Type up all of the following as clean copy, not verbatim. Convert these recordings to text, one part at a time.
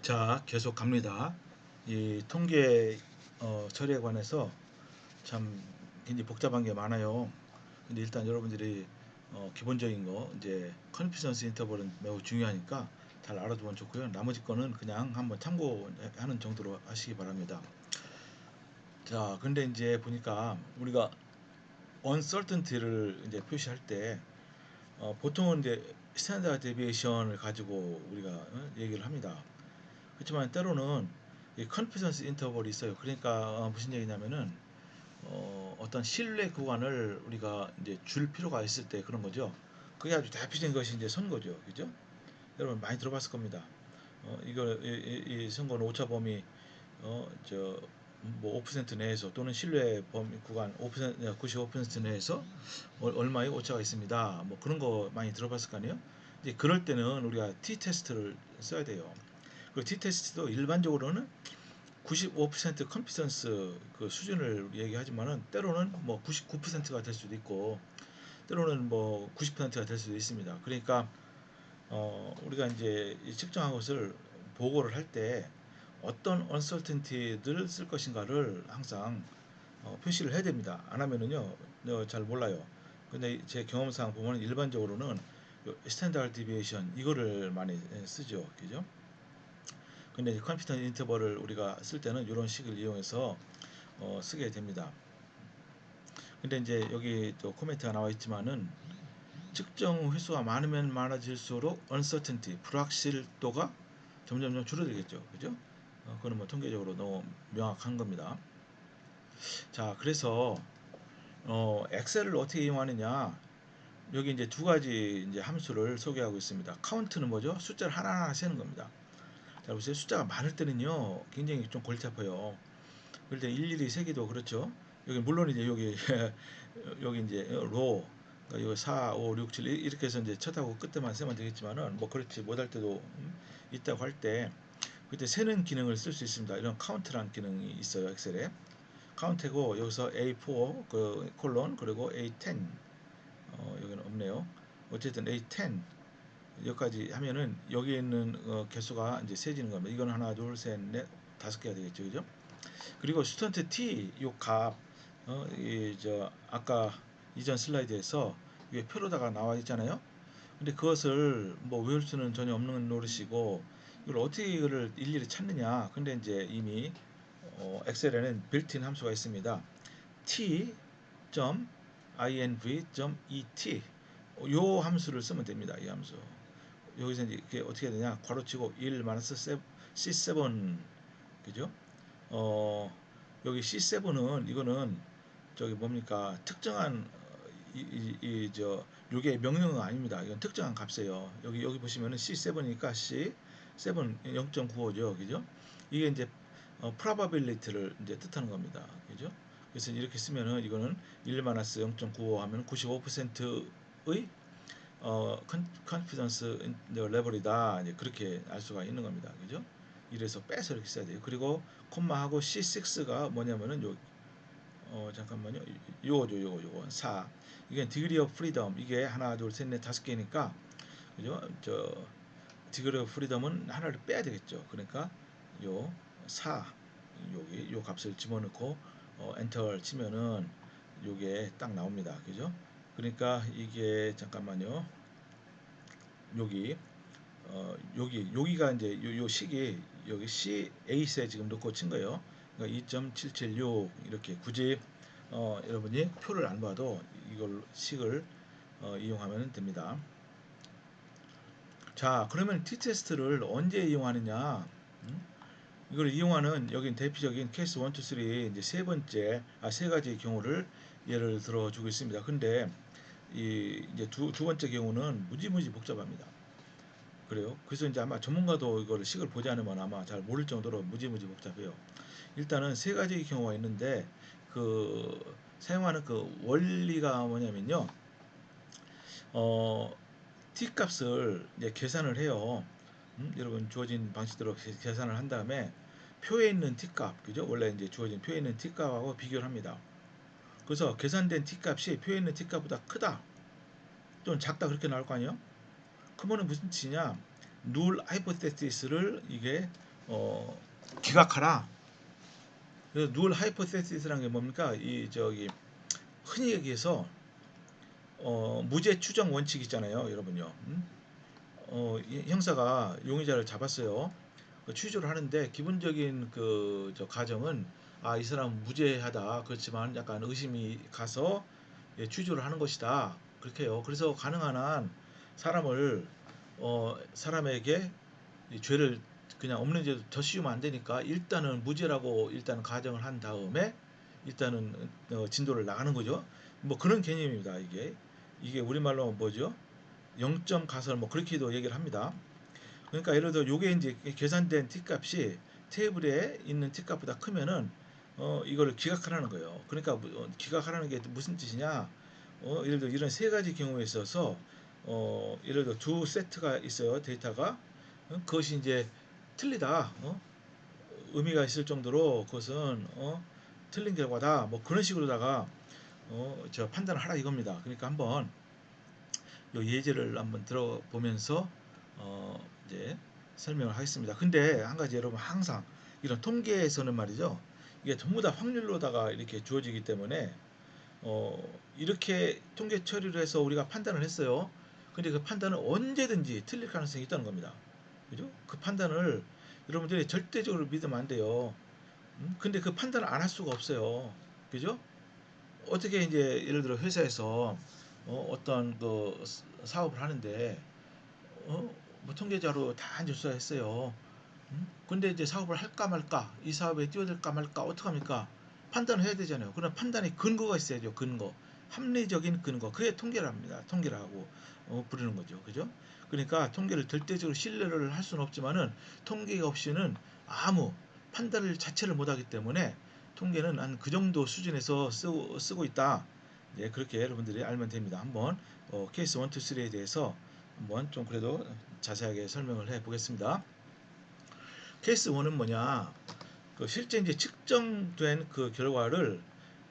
자, 계속 갑니다. 이 통계 처리에 관해서 참 굉장히 복잡한 게 많아요. 근데 일단 여러분들이 기본적인 거 이제 컨피던스 인터벌은 매우 중요하니까 잘 알아두면 좋고요. 나머지 거는 그냥 한번 참고하는 정도로 하시기 바랍니다. 자, 근데 이제 보니까 우리가 uncertainty를 이제 표시할 때 보통은 이제 스탠다드 데비에이션을 가지고 우리가 얘기를 합니다. 그렇지만 때로는 이 컨피던스 인터벌이 있어요. 그러니까 무슨 얘기냐면은 어떤 신뢰 구간을 우리가 이제 줄 필요가 있을 때 그런 거죠. 그게 아주 대표적인 것이 이제 선거죠, 그죠? 여러분 많이 들어봤을 겁니다. 이거 이 선거는 오차 범위 뭐 5% 내에서 또는 신뢰 범위 구간 5% 95% 내에서 얼마의 오차가 있습니다. 뭐 그런 거 많이 들어봤을 거 아니에요? 이제 그럴 때는 우리가 t 테스트를 써야 돼요. 그 t 테스트도 일반적으로는 95% 컨피던스 그 수준을 얘기하지만은 때로는 뭐 99%가 될 수도 있고 때로는 뭐 90%가 될 수도 있습니다. 그러니까 우리가 이제 이 측정한 것을 보고를 할 때 어떤 uncertainty를 쓸 것인가를 항상 표시를 해야 됩니다. 안 하면은요 잘 몰라요. 근데 제 경험상 보면 일반적으로는 스탠다드 디비에이션 이거를 많이 쓰죠, 그죠? 근데 이제 컴퓨터 인터벌을 우리가 쓸 때는 이런 식을 이용해서 쓰게 됩니다. 근데 이제 여기 또 코멘트가 나와 있지만은 측정 횟수가 많으면 많아질수록 uncertainty 불확실도가 점점 줄어들겠죠, 그죠? 그거는 뭐 통계적으로 너무 명확한 겁니다. 자, 그래서 엑셀을 어떻게 이용하느냐? 여기 이제 두 가지 이제 함수를 소개하고 있습니다. 카운트는 뭐죠? 숫자를 하나하나 세는 겁니다. 자, 보세요. 숫자가 많을 때는요, 굉장히 좀 골치 아파요. 그럴 때 일일이 세기도 그렇죠. 여기 물론 이제 여기 여기 이제 로 그러니까 여기 4, 5, 6, 7 이렇게 해서 이제 첫하고 끝에만 세면 되겠지만은 뭐 그렇지 못할 때도 있다고 할 때 그때 세는 기능을 쓸 수 있습니다. 이런 카운트라는 기능이 있어요. 엑셀에. 카운트고 여기서 A4 그 콜론 그리고 A10 여기는 없네요. 어쨌든 A10 여기까지 하면은 여기에 있는 개수가 이제 세지는 겁니다. 이건 하나, 둘, 셋, 넷, 다섯 개가 되겠죠, 그죠? 그리고 스턴트 T 요 값, 이저 아까 이전 슬라이드에서 이게 표로다가 나와 있잖아요. 근데 그것을 뭐 외울 수는 전혀 없는 노릇이고 이걸 어떻게 이거를 일일이 찾느냐. 근데 이제 이미 엑셀에는 빌트인 함수가 있습니다. t.inv.et 요 함수를 쓰면 됩니다. 이 함수. 여기서 이제 이게 어떻게 되냐? 괄호치고 1 C7 그죠? 어, 여기 C7은 이거는 저기 뭡니까 특정한 이저 요게 명령어가 아닙니다. 이건 특정한 값이에요. 여기 보시면은 C7이니까 C7 0.95죠, 그죠? 이게 이제 probability를 이제 뜻하는 겁니다, 그죠? 그래서 이렇게 쓰면은 이거는 1-0.95 하면 95%의 컨피던스 레벨이다. 이제 그렇게 알 수가 있는 겁니다, 그죠? 이래서 빼서 이렇게 써야 돼요. 그리고 콤마하고 C6가 뭐냐면은 잠깐만요. 요거 4. 이게 디그리 오브 프리덤. 이게 하나, 둘, 셋, 넷, 다섯 개니까 그죠? 디그리 오브 프리덤은 하나를 빼야 되겠죠. 그러니까 요 4. 여기 요 값을 집어넣고 엔터를 치면은 요게 딱 나옵니다. 그죠? 그러니까 이게 잠깐만요. 여기 여기가 이제 요 식이 여기 C8에 지금 넣고 친 거예요. 그러니까 2.776 이렇게 굳이 여러분이 표를 안 봐도 이걸 식을 이용하면 됩니다. 자, 그러면 t-테스트를 언제 이용하느냐? 이걸 이용하는 여기 대표적인 케이스 1, 2, 3 이제 세 가지 경우를 예를 들어 주고 있습니다. 근데 이 이제 두 번째 경우는 무지무지 복잡합니다. 그래요. 그래서 이제 아마 전문가도 이거를 식을 보지 않으면 아마 잘 모를 정도로 무지무지 복잡해요. 일단은 세 가지 경우가 있는데 그 사용하는 그 원리가 뭐냐면요. 어, t 값을 이제 계산을 해요. 여러분 주어진 방식대로 계산을 한 다음에 표에 있는 t 값, 그죠? 원래 이제 주어진 표에 있는 t 값하고 비교를 합니다. 그래서 계산된 t 값이 표에 있는 t 값보다 크다, 또는 작다 그렇게 나올 거 아니에요? 그러면 무슨 뜻이냐? 누울 하이포테시스를 이게 어, 기각하라. 그래서 누얼 하이포테시스라는 게 뭡니까? 이 저기 흔히 얘기해서 무죄 추정 원칙 있잖아요, 여러분요. 형사가 용의자를 잡았어요. 취조를 하는데 기본적인 저 가정은 이 사람 무죄하다. 그렇지만 약간 의심이 가서 취조를 하는 것이다. 그렇게 해요. 그래서 가능한 한 사람을 사람에게 이 죄를 그냥 없는 죄도 더 씌우면 안 되니까 일단은 무죄라고 일단 가정을 한 다음에 일단은 진도를 나가는 거죠. 뭐 그런 개념입니다. 이게 우리말로 뭐죠? 0점 가설 뭐 그렇게도 얘기를 합니다. 그러니까 예를 들어 요게 이제 계산된 t값이 테이블에 있는 t값보다 크면은 이거를 기각하라는 거예요. 그러니까 기각하라는 게 무슨 뜻이냐? 예를 들어 이런 세 가지 경우에 있어서 예를 들어 두 세트가 있어요. 데이터가 그것이 이제 틀리다. 의미가 있을 정도로 그것은 틀린 결과다. 뭐 그런 식으로다가 저 판단을 하라 이겁니다. 그러니까 한번 요 예제를 한번 들어보면서 이제 설명을 하겠습니다. 근데 한 가지 여러분 항상 이런 통계에서는 말이죠. 이게 전부 다 확률로다가 이렇게 주어지기 때문에 이렇게 통계 처리를 해서 우리가 판단을 했어요. 근데 그 판단은 언제든지 틀릴 가능성이 있다는 겁니다. 그죠? 그 판단을 여러분들이 절대적으로 믿으면 안 돼요. 근데 그 판단을 안 할 수가 없어요. 그죠? 어떻게 이제 예를 들어 회사에서 어떤 그 사업을 하는데 뭐 통계자료 다 이제 조사했어요. 근데 이제 사업을 할까 말까, 이 사업에 뛰어들까 말까 어떡합니까? 판단을 해야 되잖아요. 그럼 판단의 근거가 있어야죠. 근거, 합리적인 근거. 그게 통계를 합니다. 통계를 하고 부르는 거죠. 그죠? 그러니까 통계를 절대적으로 신뢰를 할 수는 없지만은 통계가 없이는 아무 판단을 자체를 못하기 때문에 통계는 한 그 정도 수준에서 쓰고 있다. 예, 그렇게 여러분들이 알면 됩니다. 한번 케이스 1, 2, 3에 대해서 한번 좀 그래도 자세하게 설명을 해 보겠습니다. 케이스 1은 뭐냐? 그 실제 이제 측정된 그 결과를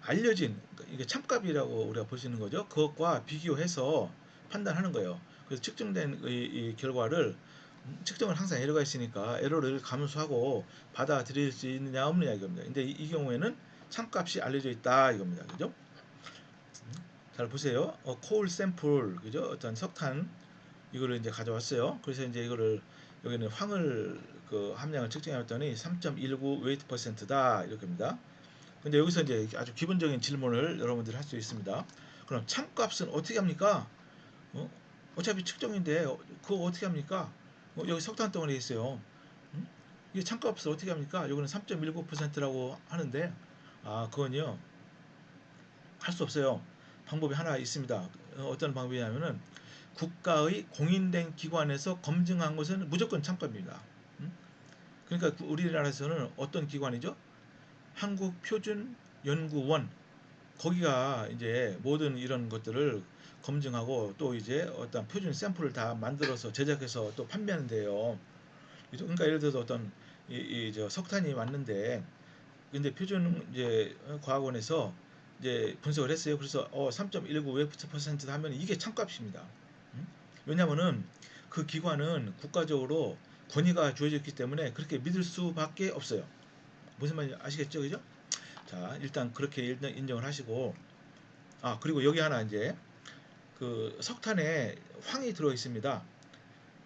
알려진 그러니까 이게 참값이라고 우리가 볼 수 있는 거죠. 그것과 비교해서 판단하는 거예요. 그래서 측정된 이 결과를 측정을 항상 에러가 있으니까 에러를 감수하고 받아들일 수 있느냐 없느냐 이겁니다. 근데 이 경우에는 참값이 알려져 있다 이겁니다. 그죠? 잘 보세요. 코울 샘플 그죠? 어떤 석탄 이거를 이제 가져왔어요. 그래서 이제 이거를 여기는 황을 그 함량을 측정해봤더니 3.19 웨이트 퍼센트다 이렇게입니다. 근데 여기서 이제 아주 기본적인 질문을 여러분들이 할 수 있습니다. 그럼 참값은 어떻게 합니까? 어? 어차피 측정인데 그거 어떻게 합니까? 여기 석탄 덩어리 있어요. 이게 참값을 어떻게 합니까? 여기는 3.19%라고 하는데 그건요 할 수 없어요. 방법이 하나 있습니다. 어떤 방법이냐면은 국가의 공인된 기관에서 검증한 것은 무조건 참가입니다. 그러니까 우리나라에서는 어떤 기관이죠? 한국표준연구원 거기가 이제 모든 이런 것들을 검증하고 또 이제 어떤 표준 샘플을 다 만들어서 제작해서 또 판매하는데요. 그러니까 예를 들어서 어떤 저 석탄이 왔는데 근데 표준 이제 과학원에서 이제 분석을 했어요. 그래서 3.19 웨프트 퍼센트 하면 이게 참값입니다. 왜냐면은 그 기관은 국가적으로 권위가 주어졌기 때문에 그렇게 믿을 수밖에 없어요. 무슨 말인지 아시겠죠, 그죠? 자, 일단 그렇게 일단 인정을 하시고 그리고 여기 하나 이제 그 석탄에 황이 들어 있습니다.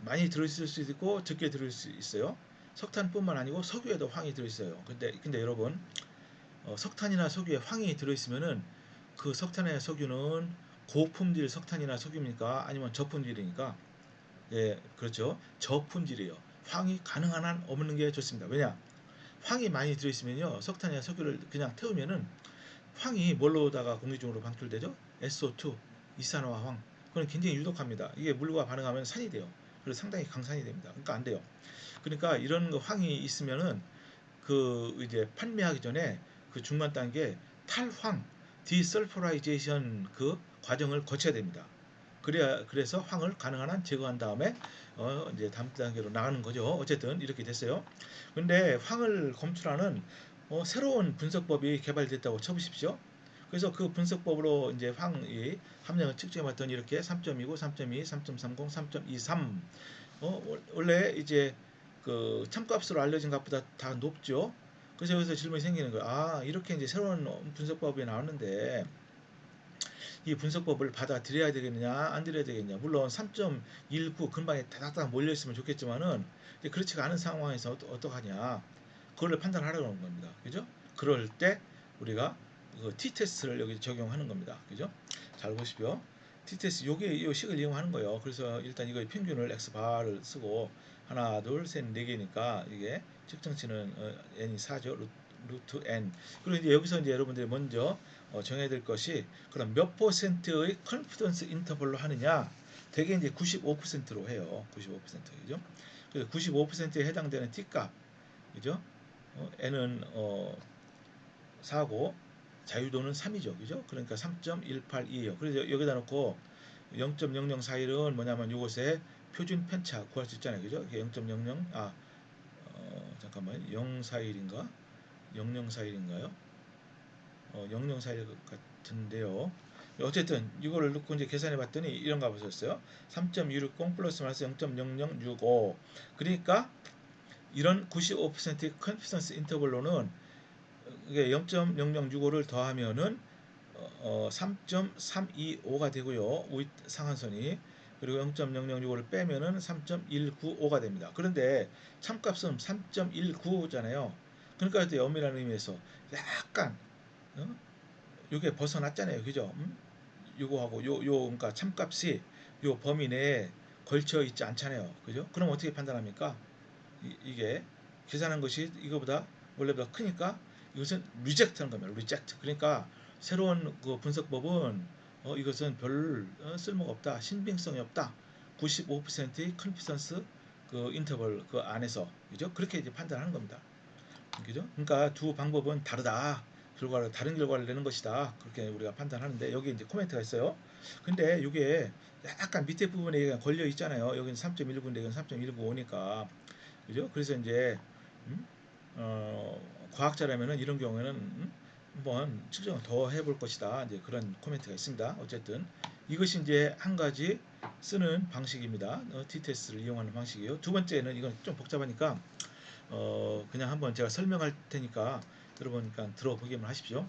많이 들어 있을 수 있고 적게 들어 있을 수 있어요. 석탄뿐만 아니고 석유에도 황이 들어 있어요. 근데 여러분 석탄이나 석유에 황이 들어 있으면은 그 석탄이나 석유는 고품질 석탄이나 석유입니까? 아니면 저품질입니까? 예, 그렇죠. 저품질이에요. 황이 가능한 한 없는 게 좋습니다. 왜냐? 황이 많이 들어있으면요, 석탄이나 석유를 그냥 태우면은 황이 뭘로다가 공기 중으로 방출되죠? SO2, 이산화황. 그건 굉장히 유독합니다. 이게 물과 반응하면 산이 돼요. 그래서 상당히 강산이 됩니다. 그러니까 안 돼요. 그러니까 이런 황이 있으면은 그 이제 판매하기 전에 그 중간 단계 탈황, 디설퍼라이제이션 그 과정을 거쳐야 됩니다. 그래서 황을 가능한 한 제거한 다음에 이제 다음 단계로 나가는 거죠. 어쨌든 이렇게 됐어요. 근데 황을 검출하는 새로운 분석법이 개발됐다고 쳐보십시오. 그래서 그 분석법으로 이제 황이 함량을 측정해봤더니 이렇게 3.29, 3.2, 3.30, 3.23 원래 이제 그 참값으로 알려진 값보다 다 높죠. 그래서 여기서 질문이 생기는 거예요. 아, 이렇게 이제 새로운 분석법이 나왔는데 이 분석법을 받아들여야 되겠느냐, 안 들여야 되겠냐. 물론 3.19 근방에 다닥다닥 몰려 있으면 좋겠지만은 이제 그렇지가 않은 상황에서 어떡하냐. 그걸 판단하려는 겁니다. 그죠? 그럴 때 우리가 그 t-테스트를 여기 적용하는 겁니다. 그죠? 잘 보십시오. t-테스트 요게 이 식을 이용하는 거예요. 그래서 일단 이거 평균을 x바를 쓰고 하나, 둘, 셋, 네 개니까 이게 측정치는 n이 4죠. 루트 n. 그리고 이제 여기서 이제 여러분들이 먼저 정해야 될 것이 그럼 몇 퍼센트의 컨피던스 인터벌로 하느냐? 대개 이제 95%로 해요. 95%. 그죠? 그래서 95%에 해당되는 t값. 그죠? n은 4고 자유도는 3이죠. 그죠? 그러니까 3.182예요. 그래서 여기다 놓고 0.0041은 뭐냐면 이것의 표준 편차 구할 수 있잖아요. 그죠? 0.00 잠깐만 041인가? 0041인가요? 0041 같은데요. 어쨌든 이거를 넣고 이제 계산해 봤더니 이런 값을 썼어요. 3.260 플러스 마이너스 0.0065. 그러니까 이런 95%의 컨피던스 인터벌로는 이게 0.0065를 더하면은 3.325가 되고요. 우익 상한선이. 그리고 0.0065를 빼면은 3.195가 됩니다. 그런데 참값은 3.19잖아요. 그러니까 또 엄밀한 의미에서 약간 요게 벗어났잖아요. 그죠? 요거하고 그러니까 참값이 요 범위 내에 걸쳐 있지 않잖아요. 그죠? 그럼 어떻게 판단합니까? 이게 계산한 것이 이거보다 원래보다 크니까 이것은 리젝트하는 겁니다. 리젝트. 그러니까 새로운 그 분석법은 이것은 별 쓸모가 없다. 신빙성이 없다. 95%의 컨피던스 그 인터벌 그 안에서 그죠? 그렇게 이제 판단하는 겁니다. 그죠? 그러니까 두 방법은 다르다. 결과를 다른 결과를 내는 것이다. 그렇게 우리가 판단하는데 여기 이제 코멘트가 있어요. 근데 이게 약간 밑에 부분에 걸려 있잖아요. 여기는 3.19인데 여기는 3.195니까 그죠? 그래서 이제 음? 과학자라면은 이런 경우에는 한번 측정을 더 해볼 것이다. 이제 그런 코멘트가 있습니다. 어쨌든 이것이 이제 한 가지 쓰는 방식입니다. t-테스트를 이용하는 방식이에요. 두 번째는 이건 좀 복잡하니까 그냥 한번 제가 설명할 테니까 여러분 그냥 들어보기만 하십시오.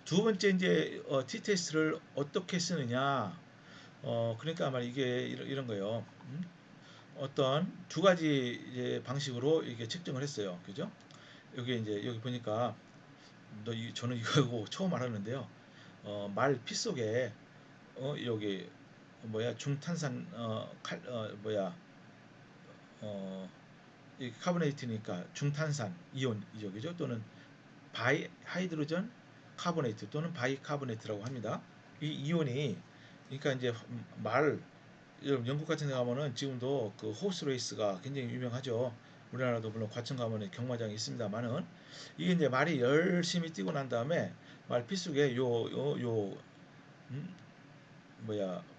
두 번째 이제 t-테스트를 어떻게 쓰느냐. 그러니까 아마 이게 이런 거예요. 어떤 두 가지 이제 방식으로 이게 측정을 했어요. 그죠? 여기 이제 여기 보니까 저는 이거 처음 알았는데요. 말 피 속에 여기 뭐야 중탄산 이 카보네이트니까 중탄산 이온이죠. 그죠? 또는 바이 하이드로전 카보네이트 또는 바이카보네이트라고 합니다. 이 이온이 그러니까 이제 말 영국 같은 데 가면은 지금도 그 호스 레이스가 굉장히 유명하죠. 우리나라도 물론 과천 가면은 경마장이 있습니다만은 이게 이제 말이 열심히 뛰고 난 다음에 말 핏속에 음,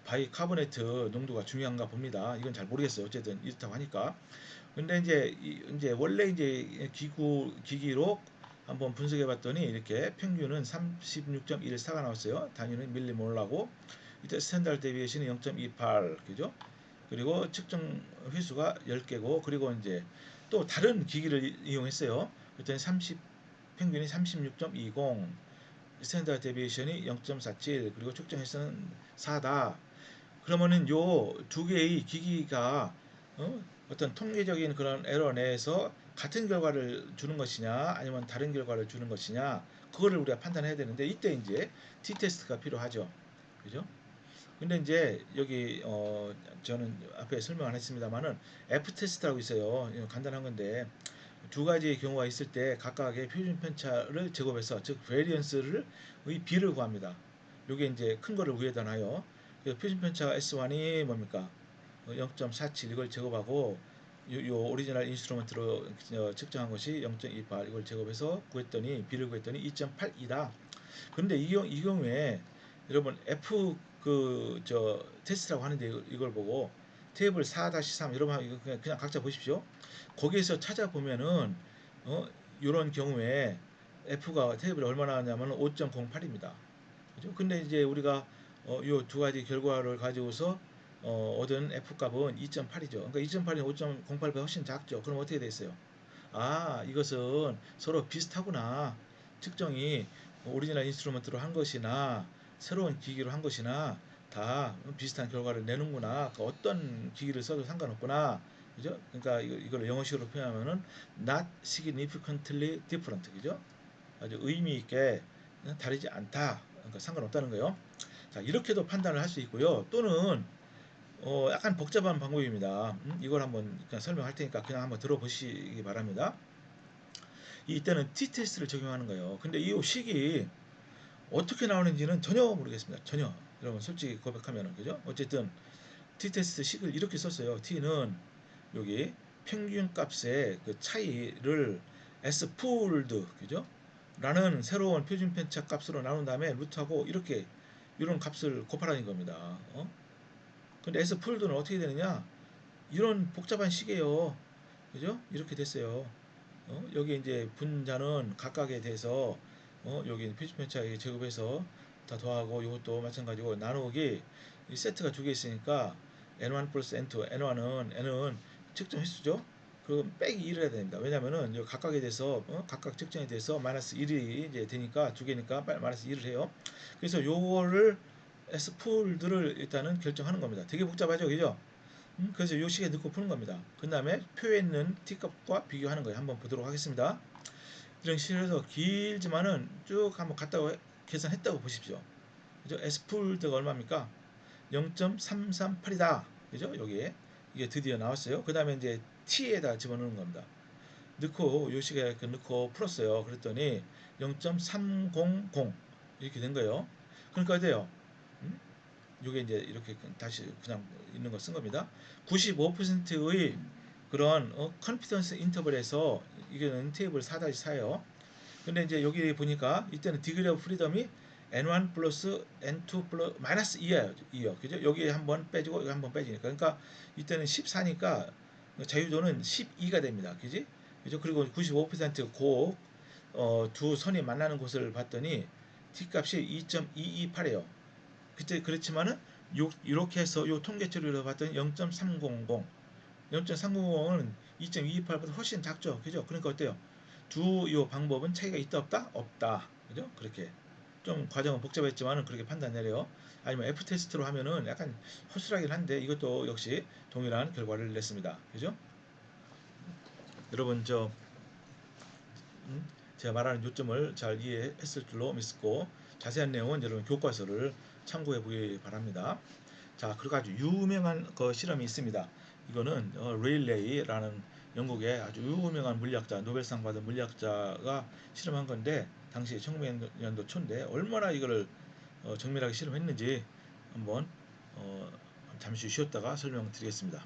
바이카보네이트 농도가 중요한가 봅니다. 이건 잘 모르겠어요. 어쨌든 이렇다고 하니까. 근데 이제 원래 이제 기기로 한번 분석해 봤더니 이렇게 평균은 36.14가 나왔어요. 단위는 밀리몰라고. 이때 스탠다드 데비에이션이 0.28 그죠? 그리고 측정 횟수가 10개고 그리고 이제 또 다른 기기를 이용했어요. 그랬더니 평균이 36.20 스탠다드 데비에이션이 0.47 그리고 측정 횟수는 4다. 그러면은 요 두 개의 기기가 어떤 통계적인 그런 에러 내에서 같은 결과를 주는 것이냐 아니면 다른 결과를 주는 것이냐 그거를 우리가 판단해야 되는데 이때 이제 t-테스트가 필요하죠. 그죠? 근데 이제 여기 저는 앞에 설명 안 했습니다만은 f-테스트라고 있어요. 간단한 건데 두 가지의 경우가 있을 때 각각의 표준 편차를 제곱해서 즉 베리언스를 의 비를 구합니다. 요게 이제 큰 거를 위에다 놔요. 표준 편차가 S1이 뭡니까? 0.47 이걸 제곱하고 요 오리지널 인스트루먼트로 측정한 것이 0.28 이걸 제곱해서 구했더니 비를 구했더니 2.82다. 그런데 이 경우에 여러분 F 테스트라고 하는데 이걸 보고 테이블 4-3 여러분 이거 그냥 각자 보십시오. 거기에서 찾아보면은 이런 경우에 F가 테이블에 얼마나 나왔냐면 5.08입니다. 그죠? 근데 이제 우리가 요 두 가지 결과를 가지고서 얻은 F값은 2.8이죠. 그러니까 2.8이 5.08보다 훨씬 작죠. 그럼 어떻게 됐어요? 아, 이것은 서로 비슷하구나. 측정이 오리지널 인스트루먼트로 한 것이나 새로운 기기로 한 것이나 다 비슷한 결과를 내는구나. 그 어떤 기기를 써도 상관없구나. 그죠? 그러니까 이걸 영어식으로 표현하면은 not significantly different. 그죠? 아주 의미 있게 다르지 않다. 그러니까 상관없다는 거예요. 자, 이렇게도 판단을 할 수 있고요. 또는 약간 복잡한 방법입니다. 이걸 한번 그냥 설명할 테니까 그냥 한번 들어보시기 바랍니다. 이때는 t-테스트를 적용하는 거예요. 근데 이 식이 어떻게 나오는지는 전혀 모르겠습니다. 전혀. 여러분 솔직히 고백하면은 그죠? 어쨌든 t-테스트 식을 이렇게 썼어요. t는 여기 평균 값의 그 차이를 s-pooled 그죠? 라는 새로운 표준 편차 값으로 나눈 다음에 루트하고 이렇게 이런 값을 곱하라는 겁니다. 근데 s-pooled는 어떻게 되느냐? 이런 복잡한 식이에요. 그죠? 이렇게 됐어요. 여기 이제 분자는 각각에 대해서 여기 표준편차에 제곱해서 다 더하고 이것도 마찬가지고 나누기 이 세트가 두 개 있으니까 n1 플러스 n2 n은 측정 횟수죠. 그럼 빼기 1을 해야 됩니다. 왜냐면은 이 각각에 대해서 각각 측정에 대해서 마이너스 1이 이제 되니까 두 개니까 마이너스 1을 해요. 그래서 요거를 S폴드를 일단은 결정하는 겁니다. 되게 복잡하죠, 그죠? 그래서 이 식에 넣고 푸는 겁니다. 그 다음에 표에 있는 t값과 비교하는 거예요. 한번 보도록 하겠습니다. 이런 식으로 길지만은 쭉 한번 갔다고 계산했다고 보십시오. 그죠? S폴드가 얼마입니까? 0.338이다. 그죠? 여기에 이게 드디어 나왔어요. 그 다음에 이제 t에다 집어넣는 겁니다. 넣고 요 식에 넣고 풀었어요. 그랬더니 0.300 이렇게 된 거예요. 그러니까 어때요? 이게 이제 이렇게 다시 그냥 있는 거 쓴 겁니다. 95%의 그런 컨피던스 인터벌에서 이게는 테이블 4-4예요. 근데 이제 여기 보니까 이때는 디그리 오브 프리덤이 n1 플러스 n2 플러스 마이너스 2예요. 그죠? 여기 한번 빼지고 여기 한번 빼지니까. 그러니까 이때는 14니까 자유도는 12가 됩니다. 그지? 그죠? 그리고 95% 두 선이 만나는 곳을 봤더니 t값이 2.228이에요. 그때 그렇지만은 이렇게 해서 요 통계치료를 봤더니 0.300, 0.300은 2.228보다 훨씬 작죠, 그죠? 그러니까 어때요? 두 요 방법은 차이가 있다 없다? 없다, 그죠? 그렇게 좀 과정은 복잡했지만은 그렇게 판단 내려요. 아니면 F 테스트로 하면은 약간 허술하긴 한데 이것도 역시 동일한 결과를 냈습니다, 그죠? 여러분 제가 말하는 요점을 잘 이해했을 줄로 믿고 자세한 내용은 여러분 교과서를 참고해 보기 바랍니다. 자, 그리고 아주 유명한 그 실험이 있습니다. 이거는 레일레이라는 영국의 아주 유명한 물리학자, 노벨상 받은 물리학자가 실험한 건데 당시 1900년도 초인데 얼마나 이거를 정밀하게 실험했는지 한번 잠시 쉬었다가 설명드리겠습니다.